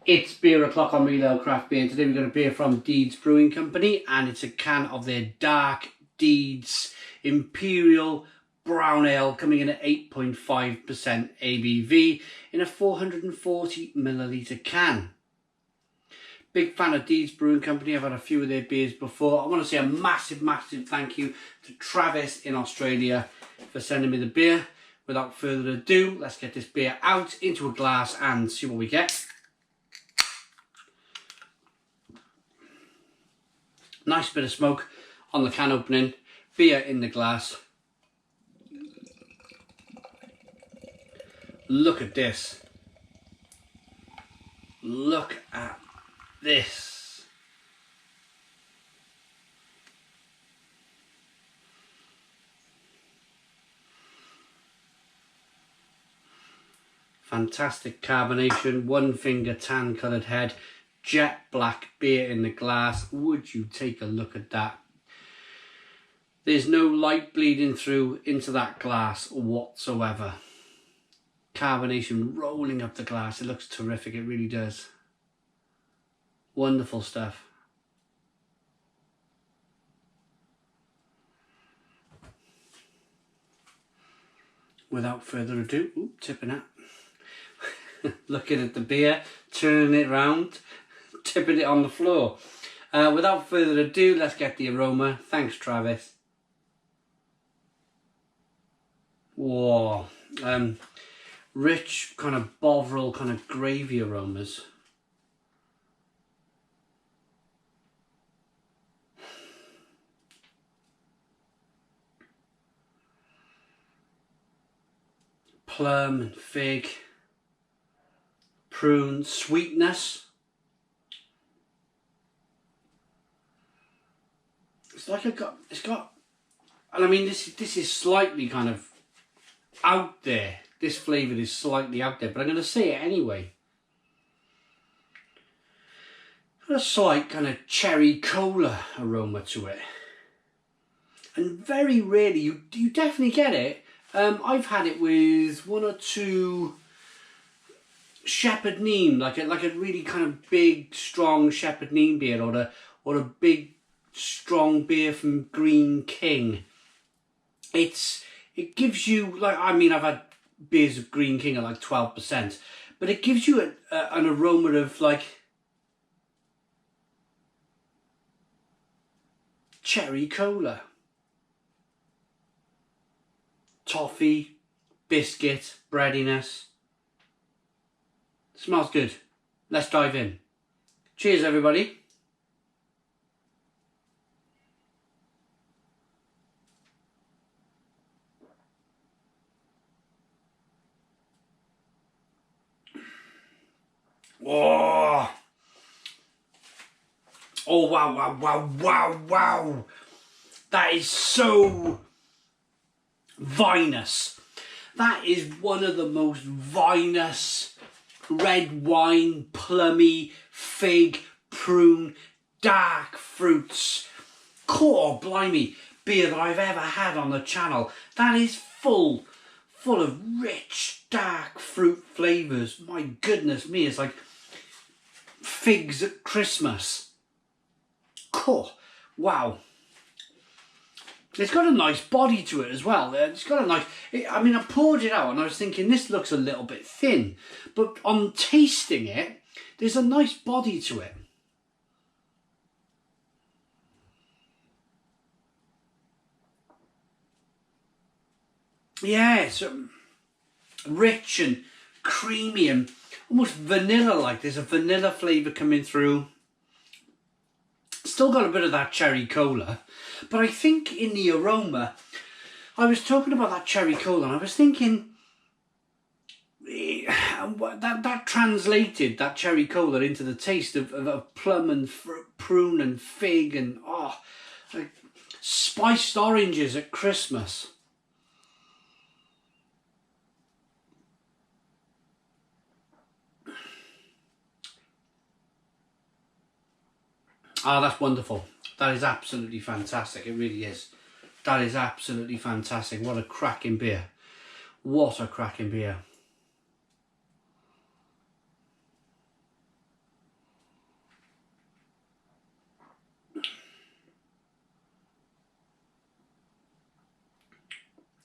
It's beer o'clock on Real Ale Craft Beer. Today we've got a beer from Deeds Brewing Company, and it's a can of their dark Deeds Imperial Brown Ale, coming in at 8.5% ABV in a 440ml can. Big fan of Deeds Brewing Company. I've had a few of their beers before. I want to say a massive thank you to Travis in Australia for sending me the beer. Without further ado, let's get this beer out into a glass and see what we get. Nice bit of smoke on the can opening, beer in the glass. Look at this. Look at this. Fantastic carbonation, one finger tan coloured head. Jet black beer in the glass. Would you take a look at that? There's no light bleeding through into that glass whatsoever. Carbonation rolling up the glass. It looks terrific, it really does. Wonderful stuff. Without further ado, tipping it. Looking at the beer, turning it round, tipping it on the floor. Without further ado, let's get the aroma. Thanks, Travis. Whoa. Rich, kind of bovril, kind of gravy aromas. Plum and fig. Prune, sweetness. It's like it's got, and I mean this is slightly kind of out there. This flavour is slightly out there, but I'm going to say it anyway. Got a slight kind of cherry cola aroma to it, and very rarely you definitely get it. I've had it with one or two Shepherd Neame, like a really kind of big, strong Shepherd Neame beer, or a big, strong beer from Green King. It gives you, like, I mean, I've had beers of Green King at like 12%, but it gives you an aroma of like cherry cola, toffee, biscuit, breadiness. Smells good. Let's dive in. Cheers, everybody. Oh, oh wow. That is so vinous. That is one of the most vinous, red wine, plummy, fig, prune, dark fruits, core blimey beer that I've ever had on the channel. That is full of rich, dark fruit flavours. My goodness me, it's like figs at Christmas. Cool. Wow. It's got a nice body to it as well. It's got a nice, I mean, I poured it out and I was thinking this looks a little bit thin, but on tasting it, there's a nice body to it. Yeah, it's rich and creamy and almost vanilla-like. There's a vanilla flavour coming through. Still got a bit of that cherry cola, but I think in the aroma, I was talking about that cherry cola and I was thinking that translated that cherry cola into the taste of plum and prune and fig and like spiced oranges at Christmas. Oh, that's wonderful. That is absolutely fantastic. It really is. That is absolutely fantastic. What a cracking beer. What a cracking beer.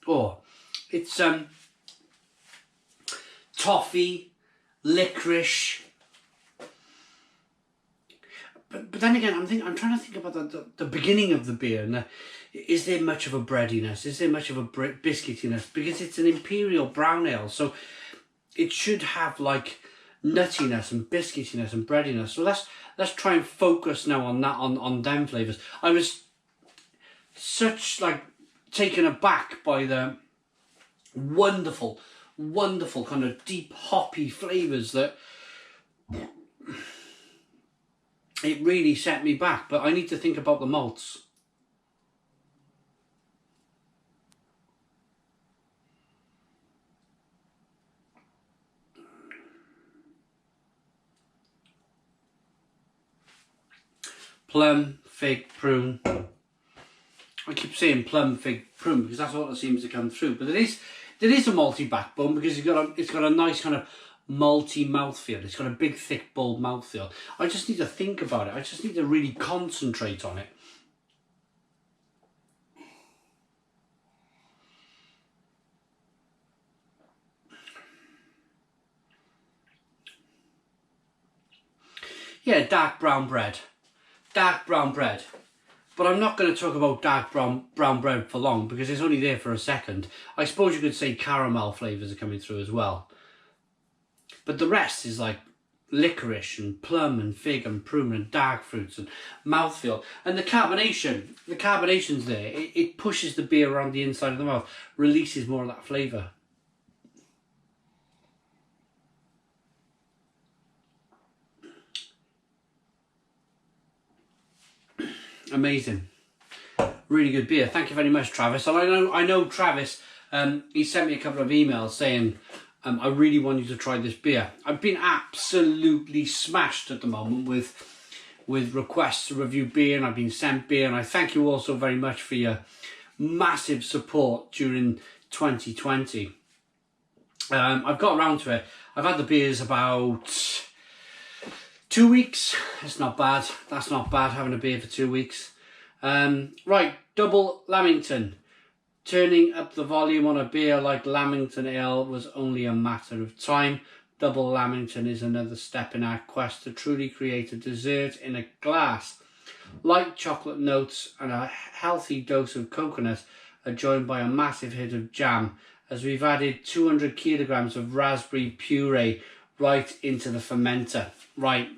Oh, it's toffee, licorice. But then again, I'm trying to think about the beginning of the beer. And is there much of a breadiness? Is there much of a biscuitiness? Because it's an imperial brown ale, so it should have like nuttiness and biscuitiness and breadiness. So let's try and focus now on that, on them flavours. I was such like taken aback by the wonderful kind of deep hoppy flavours that it really set me back. But I need to think about the malts. Plum, fig, prune. I keep saying plum, fig, prune because that's what seems to come through. But there is a malty backbone because it's got a nice kind of malty mouthfeel. It's got a big, thick, bold mouthfeel. I just need to think about it. I just need to really concentrate on it. Yeah, dark brown bread. Dark brown bread. But I'm not going to talk about dark brown bread for long because it's only there for a second. I suppose you could say caramel flavours are coming through as well. But the rest is like licorice and plum and fig and prune and dark fruits and mouthfeel. And the carbonation's there. It pushes the beer around the inside of the mouth, releases more of that flavour. Amazing. Really good beer. Thank you very much, Travis. And I know Travis, he sent me a couple of emails saying, I really want you to try this beer. I've been absolutely smashed at the moment with requests to review beer, and I've been sent beer, and I thank you all so very much for your massive support during 2020. I've got around to it. I've had the beers about 2 weeks. It's not bad. That's not bad, having a beer for 2 weeks. Right, double Lamington. Turning up the volume on a beer like Lamington Ale was only a matter of time. Double Lamington is another step in our quest to truly create a dessert in a glass. Light chocolate notes and a healthy dose of coconut are joined by a massive hit of jam, as we've added 200 kilograms of raspberry puree right into the fermenter. Right,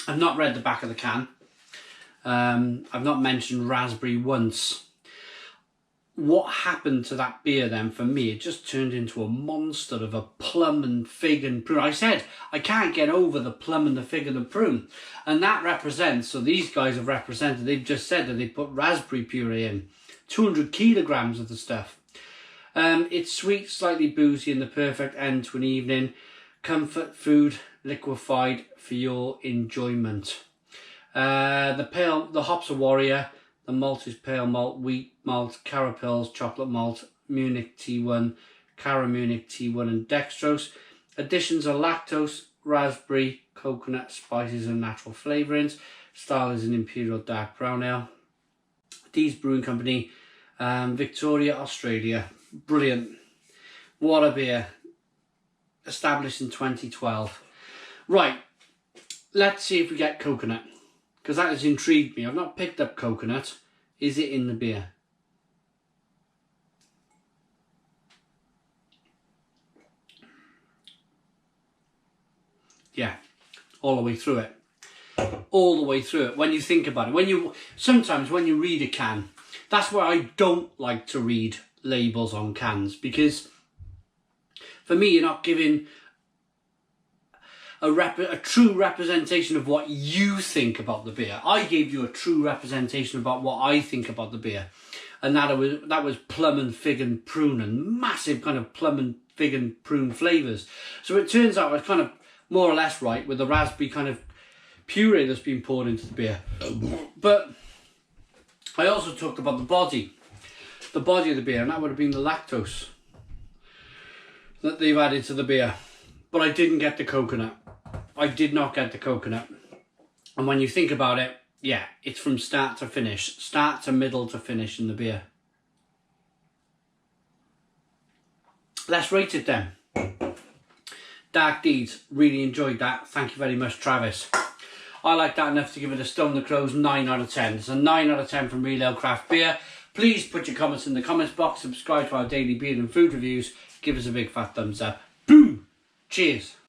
I've not read the back of the can. I've not mentioned raspberry once. What happened to that beer then for me? It just turned into a monster of a plum and fig and prune. I said I can't get over the plum and the fig and the prune, and that represents, so these guys have represented, they've just said that they put raspberry puree in, 200 kilograms of the stuff. It's sweet, slightly boozy, and the perfect end to an evening. Comfort food, liquefied for your enjoyment. The hops are warrior. The malt is pale malt, wheat malt, carapils, chocolate malt, Munich T1, Cara Munich T1 and dextrose. Additions are lactose, raspberry, coconut, spices and natural flavourings. Style is an imperial dark brown ale. Dees Brewing Company, Victoria, Australia. Brilliant. What a beer. Established in 2012. Right, let's see if we get coconut, because that has intrigued me. I've not picked up coconut. Is it in the beer? Yeah, all the way through it. All the way through it. When you think about it, sometimes when you read a can, that's where I don't like to read labels on cans, because for me, you're not giving a true representation of what you think about the beer. I gave you a true representation about what I think about the beer, and that was plum and fig and prune, and massive kind of plum and fig and prune flavours. So it turns out I was kind of more or less right with the raspberry kind of puree that's been poured into the beer. But I also talked about the body of the beer, and that would have been the lactose that they've added to the beer. But I didn't get the coconut. I did not get the coconut. And when you think about it, yeah, it's from start to finish, start to middle to finish in the beer. let's rate it then. Dark Deeds, really enjoyed that. Thank you very much, Travis. I like that enough to give it a Stone the Crows 9 out of 10. It's a 9 out of 10 from Real Ale Craft Beer. Please put your comments in the comments box. Subscribe to our daily beer and food reviews. Give us a big fat thumbs up. Boom! Cheers.